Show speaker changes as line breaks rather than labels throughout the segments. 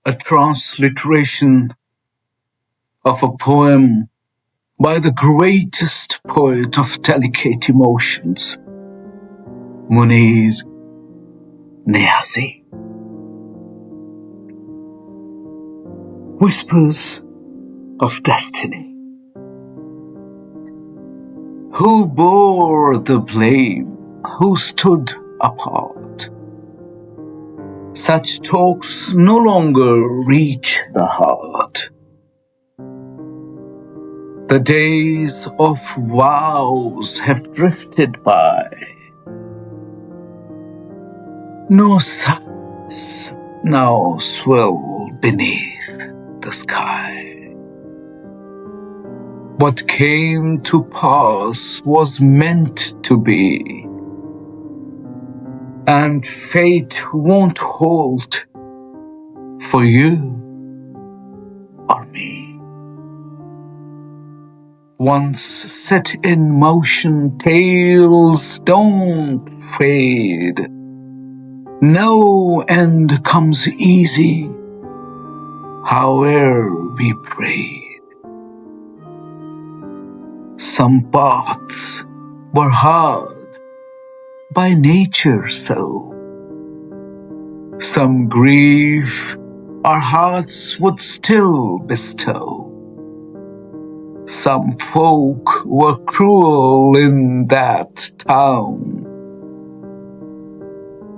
a transliteration of a poem by the greatest poet of delicate emotions, Munir Niazi. Whispers of Destiny. Who bore the blame? Who stood apart? Such talks no longer reach the heart. The days of vows have drifted by. No sighs now swell beneath the sky. What came to pass was meant to be, and fate won't hold for you or me. Once set in motion, tales don't fade. No end comes easy, however we prayed. Some paths were hard, by nature so. Some grief our hearts would still bestow. Some folk were cruel in that town,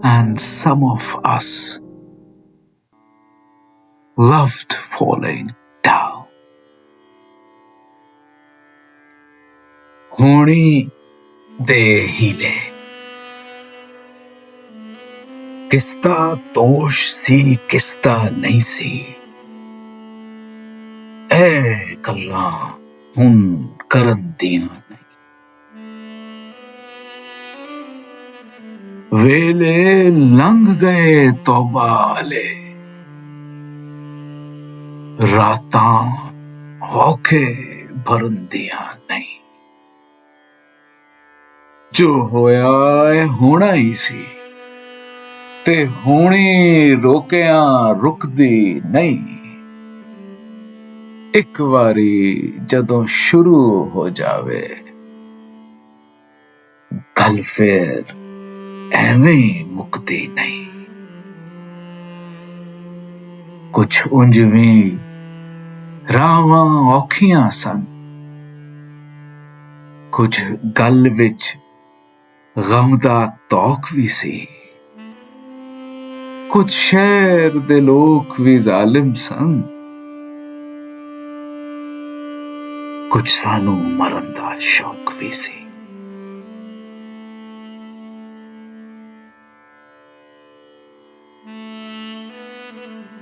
and some of us loved falling down. होनी दे Healy किसदा दोष सी किसदा नहीं सी ऐ गल्लां हुन करन दियां नहीं वेले लंघ गए तौबा आले रातां होके भरन दियां नहीं जो होया होना ही सी ते होनी रोकियां रुकदी नहीं एक वारी जदों शुरू हो जावे गल फिर एवें मुकदी नहीं कुछ उंजवी रावां औखियां सन कुछ गल विच गम दा तौक भी सी कुछ शहर दे लोग भी जालिम सन कुछ सानू मरन दा शौक भी सी